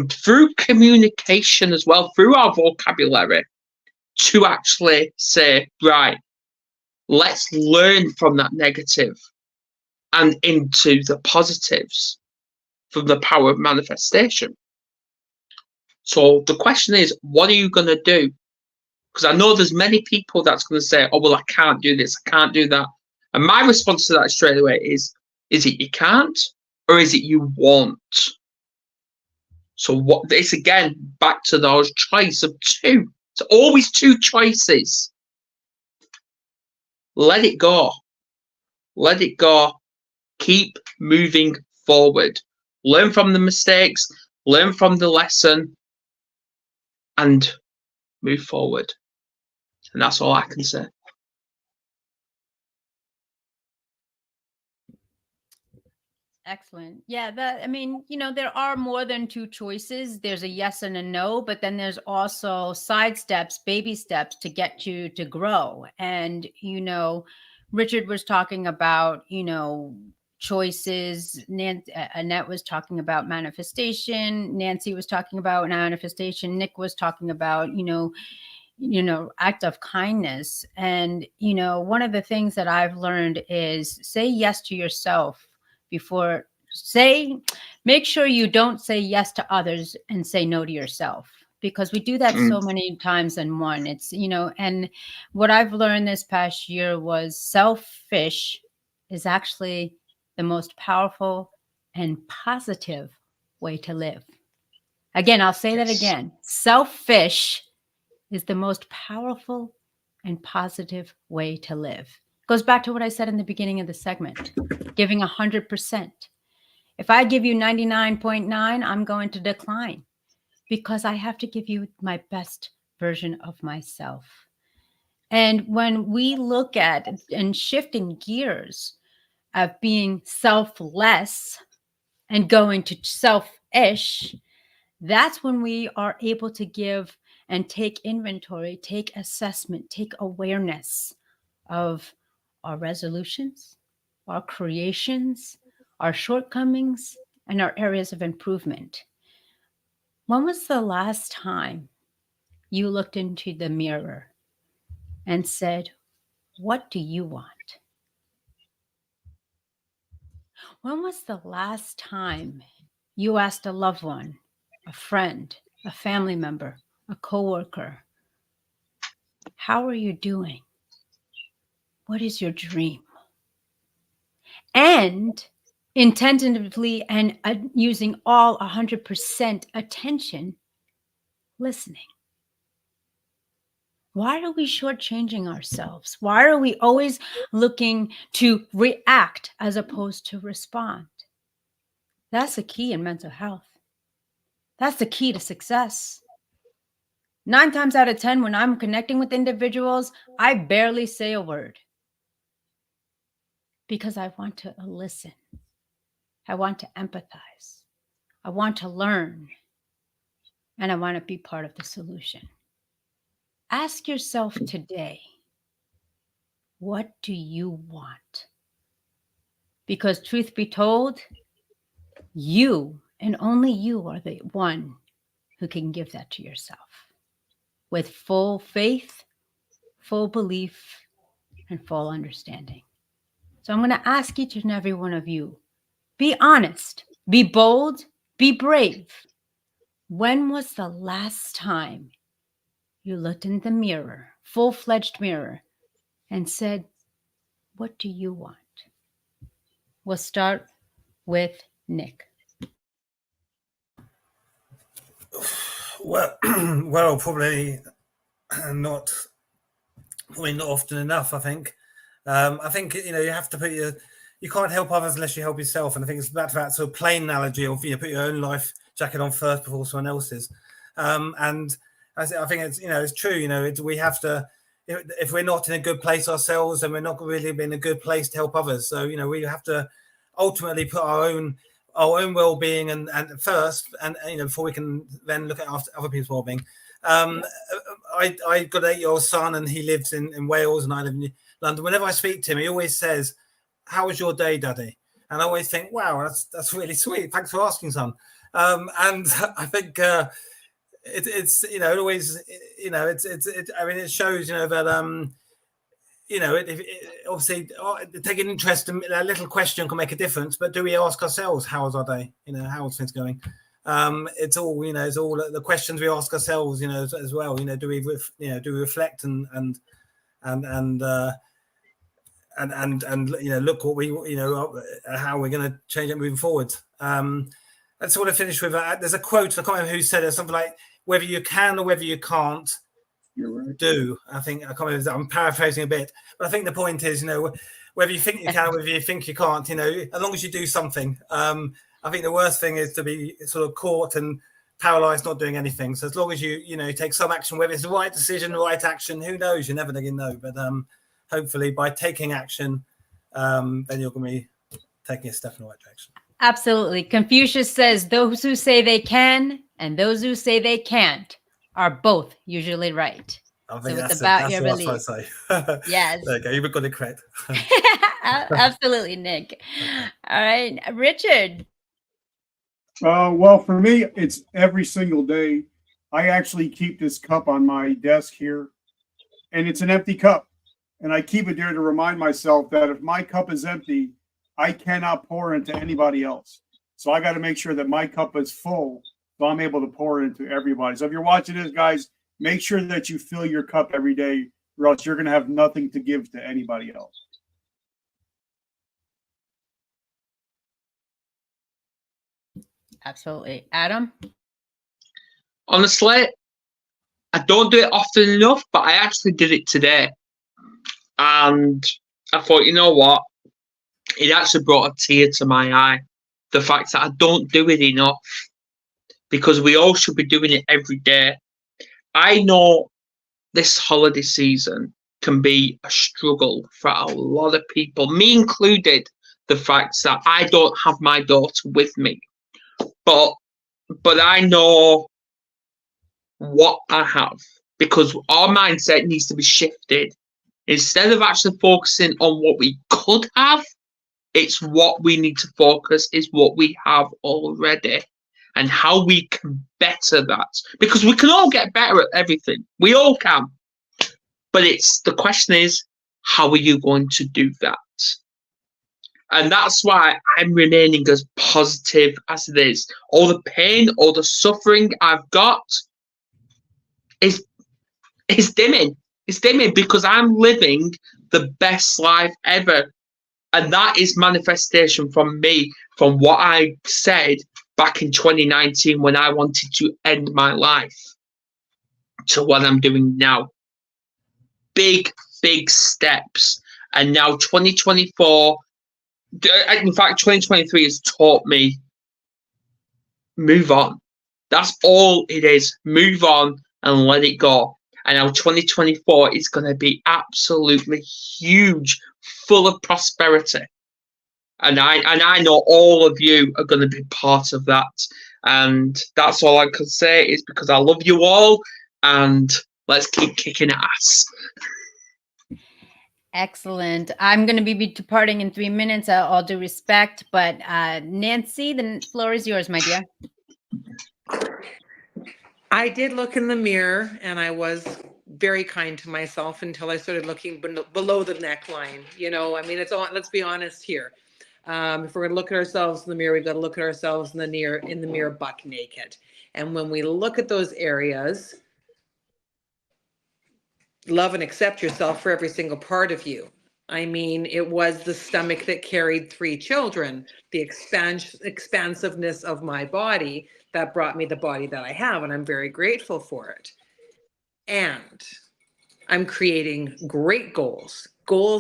through communication as well, through our vocabulary, to actually say, right, let's learn from that negative and into the positives from the power of manifestation. So the question is, what are you going to do? Because I know there's many people that's going to say, oh, well, I can't do this, I can't do that. And my response to that straight away is it you can't, or is it you won't? So what? It's again back to those choice of two. It's always two choices. Let it go. Let it go. Keep moving forward. Learn from the mistakes. Learn from the lesson. And move forward. And that's all I can say.
Excellent. Yeah, there are more than two choices. There's a yes and a no, but then there's also side steps, baby steps to get you to grow. And, Richard was talking about, choices. Annette was talking about manifestation. Nancy was talking about manifestation. Nick was talking about, act of kindness. And, one of the things that I've learned is say yes to yourself make sure you don't say yes to others and say no to yourself. because we do that so many times in one. It's, and what I've learned this past year was selfish is actually the most powerful and positive way to live. Again, I'll say that again. Selfish is the most powerful and positive way to live. Goes back to what I said in the beginning of the segment, giving 100%. If I give you 99.9, I'm going to decline because I have to give you my best version of myself. And when we look at and shifting gears of being selfless and going to selfish, that's when we are able to give and take inventory, take assessment, take awareness of our resolutions, our creations, our shortcomings, and our areas of improvement. When was the last time you looked into the mirror and said, what do you want? When was the last time you asked a loved one, a friend, a family member, a coworker, how are you doing? What is your dream? And intentively and using all 100% attention, listening. Why are we shortchanging ourselves? Why are we always looking to react as opposed to respond? That's the key in mental health. That's the key to success. 9 times out of 10, when I'm connecting with individuals, I barely say a word because I want to listen. I want to empathize. I want to learn. And I want to be part of the solution. Ask yourself today, what do you want? Because truth be told, you and only you are the one who can give that to yourself with full faith, full belief, and full understanding. So I'm going to ask each and every one of you, be honest, be bold, be brave. When was the last time you looked in the mirror, full-fledged mirror, and said, what do you want? We'll start with Nick.
Well, probably not often enough, I think. I think, you have to you can't help others unless you help yourself. And I think it's back to that sort of plain analogy of, put your own life jacket on first before someone else's. And I think it's, it's true, we have to, if we're not in a good place ourselves, then we're not really in a good place to help others. So, we have to ultimately put our own well-being and first, and before we can then look at after other people's well-being. I got an 8-year-old son, and he lives in Wales, and I live in London. Whenever I speak to him, he always says, "How was your day, Daddy?" And I always think, "Wow, that's really sweet. Thanks for asking, son." And I think it's it always I mean, it shows that obviously taking interest in a little question can make a difference. But do we ask ourselves, how was our day? How's things going? It's all it's all the questions we ask ourselves, as well. Do we reflect and look what we how we're going to change it moving forward. I just want to finish with there's a quote, I can't remember who said it, something like, whether you can or whether you can't, do. I think I can't remember, I'm paraphrasing a bit, but I think the point is, whether you think you can or whether you think you can't, as long as you do something. I think the worst thing is to be sort of caught and paralyzed, not doing anything. So as long as you take some action, whether it's the right decision, the right action, who knows? You're never going to know. But hopefully by taking action, then you're going to be taking a step in the right direction.
Absolutely. Confucius says those who say they can and those who say they can't are both usually right.
I think
so
that's
it's about your
what
belief.
I say.
Yes.
There you go. You've got it correct.
Absolutely, Nick. All right, Richard.
Well, for me, it's every single day. I actually keep this cup on my desk here, and it's an empty cup. And I keep it there to remind myself that if my cup is empty, I cannot pour into anybody else. So I got to make sure that my cup is full So I'm able to pour it into everybody. So if you're watching this, guys, make sure that you fill your cup every day, or else you're going to have nothing to give to anybody else.
Absolutely. Adam?
Honestly, I don't do it often enough, but I actually did it today. And I thought, you know what? It actually brought a tear to my eye. The fact that I don't do it enough, because we all should be doing it every day. I know this holiday season can be a struggle for a lot of people, me included, the fact that I don't have my daughter with me. But I know what I have, because our mindset needs to be shifted. Instead of actually focusing on what we could have, it's what we need to focus is what we have already and how we can better that. Because we can all get better at everything. We all can. But the question is, how are you going to do that? And that's why I'm remaining as positive as it is. All the pain, all the suffering I've got is dimming. It's dimming because I'm living the best life ever. And that is manifestation from me, from what I said back in 2019 when I wanted to end my life, to what I'm doing now. Big, big steps. And now 2024, in fact, 2023 has taught me, move on. That's all it is. Move on and let it go. And now 2024 is going to be absolutely huge, full of prosperity. And I know all of you are going to be part of that. And that's all I can say is because I love you all, and let's keep kicking ass.
Excellent. I'm going to be departing in 3 minutes, all due respect. But Nancy, the floor is yours, my dear.
I did look in the mirror and I was very kind to myself until I started looking below the neckline. You know, I mean, let's be honest here. If we're going to look at ourselves in the mirror, we've got to look at ourselves in the mirror buck naked. And when we look at those areas, love and accept yourself for every single part of you. I mean, it was the stomach that carried 3 children, the expansiveness of my body that brought me the body that I have, and I'm very grateful for it. And I'm creating great goals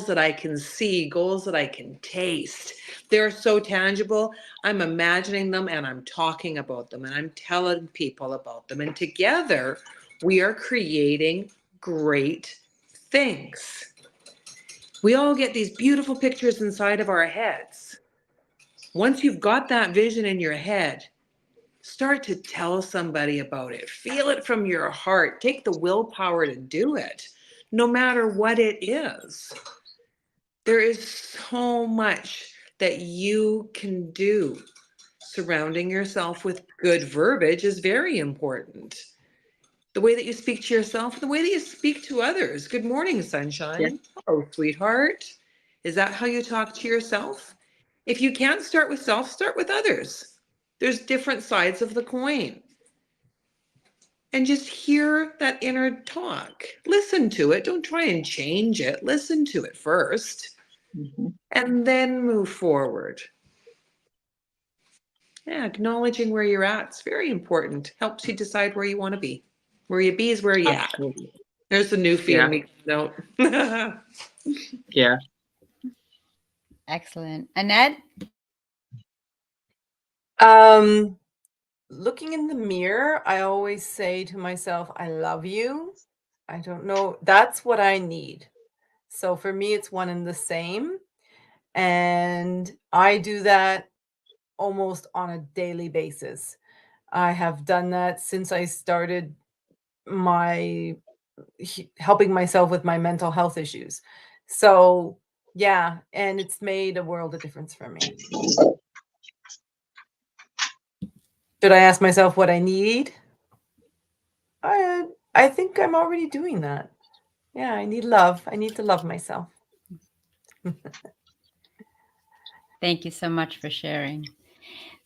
that I can see, goals that I can taste. They're so tangible. I'm imagining them and I'm talking about them and I'm telling people about them. And together we are creating great things. We all get these beautiful pictures inside of our heads. Once you've got that vision in your head, start to tell somebody about it. Feel it from your heart. Take the willpower to do it, no matter what it is. There is so much that you can do. Surrounding yourself with good verbiage is very important. The way that you speak to yourself, the way that you speak to others. Good morning, sunshine.
Yeah.
Hello, sweetheart. Is that how you talk to yourself? If you can't start with self, start with others. There's different sides of the coin. And just hear that inner talk. Listen to it. Don't try and change it. Listen to it first.
Mm-hmm.
And then move forward. Yeah, acknowledging where you're at is very important. Helps you decide where you want to be. Where you be is where you at.
Absolutely.
There's the new
Yeah.
feeling note.
Yeah.
Excellent. Annette?
Looking in the mirror, I always say to myself, I love you. I don't know. That's what I need. So for me, it's one and the same. And I do that almost on a daily basis. I have done that since I started helping myself with my mental health issues. So yeah, and it's made a world of difference for me. Should I ask myself what I need? I think I'm already doing that. Yeah, I need love. I need to love myself.
Thank you so much for sharing.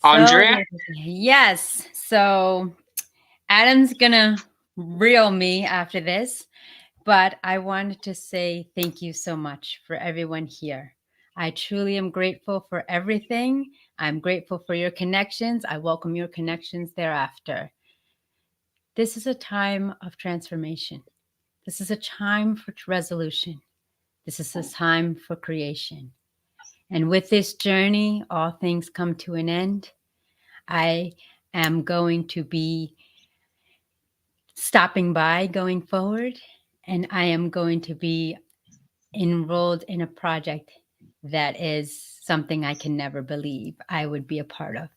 Andrea?
Yes. So Adam's gonna reel me after this, but I wanted to say thank you so much for everyone here. I truly am grateful for everything. I'm grateful for your connections. I welcome your connections thereafter. This is a time of transformation. This is a time for resolution. This is a time for creation. And with this journey, all things come to an end. I am going to be stopping by going forward, and I am going to be enrolled in a project that is something I can never believe I would be a part of.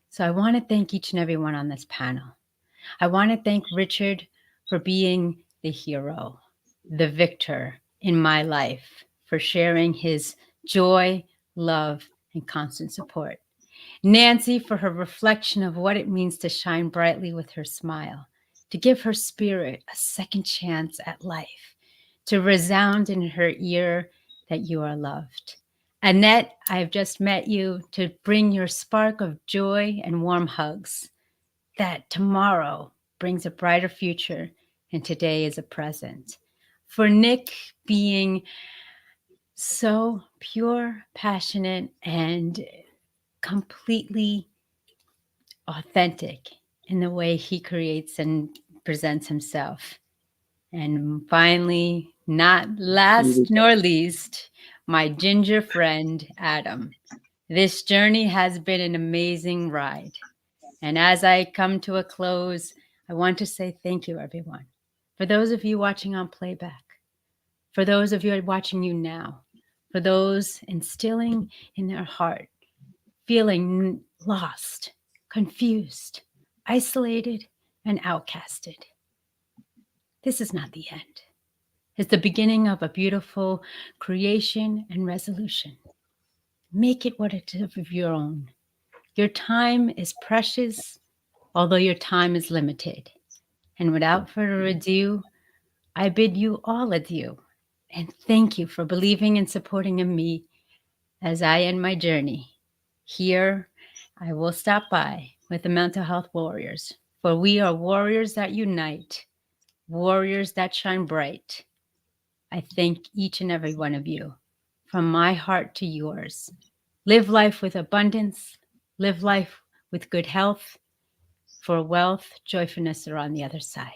So I want to thank each and every one on this panel. I want to thank Richard for being the hero, the victor in my life, for sharing his joy, love, and constant support. Nancy for her reflection of what it means to shine brightly with her smile, to give her spirit a second chance at life, to resound in her ear that you are loved. Annette, I've just met you to bring your spark of joy and warm hugs, that tomorrow brings a brighter future and today is a present. For Nick being so pure, passionate, and completely authentic in the way he creates and presents himself. And finally, not last nor least, my ginger friend, Adam. This journey has been an amazing ride. And as I come to a close, I want to say thank you, everyone. For those of you watching on playback, for those of you watching you now, for those instilling in their heart, feeling lost, confused, isolated, and outcasted. This is not the end. It's the beginning of a beautiful creation and resolution. Make it what it is of your own. Your time is precious, although your time is limited. And without further ado, I bid you all adieu. And thank you for believing and supporting in me as I end my journey. Here, I will stop by with the Mental Health Warriors, for we are warriors that unite, warriors that shine bright. I thank each and every one of you, from my heart to yours. Live life with abundance, live life with good health, for wealth, joyfulness are on the other side.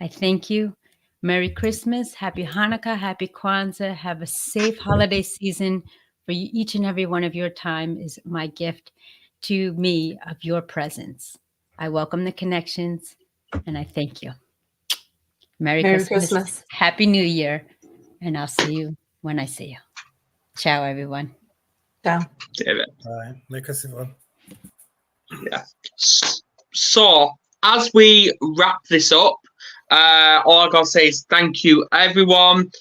I thank you. Merry Christmas, Happy Hanukkah, Happy Kwanzaa. Have a safe holiday season. For you, each and every one of your time is my gift to me of your presence. I welcome the connections and I thank you. Merry Christmas. Happy New Year. And I'll see you when I see you. Ciao, everyone.
Ciao.
David.
Bye. Merry Christmas, everyone.
Yeah. So, as we wrap this up, all I gotta say is thank you, everyone.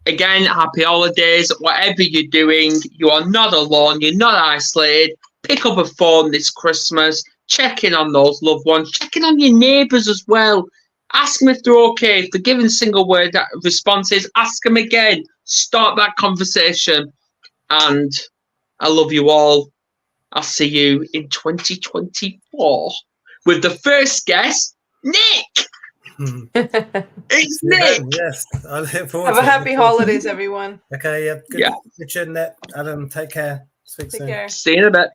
Again, happy holidays. Whatever you're doing, you are not alone. You're not isolated. Pick up a phone this Christmas. Check in on those loved ones. Check in on your neighbours as well. Ask them if they're okay. If they're giving single word responses, ask them again. Start that conversation. And I love you all. I'll see you in 2024 with the first guest, Nick. It's Nick.
Yes, I look forward
Have
to
a
it.
happy holidays, everyone.
Okay, yeah. Good.
Yeah.
Richard, Annette, Adam, take care. Speak
Take
soon.
care.
See you in a bit.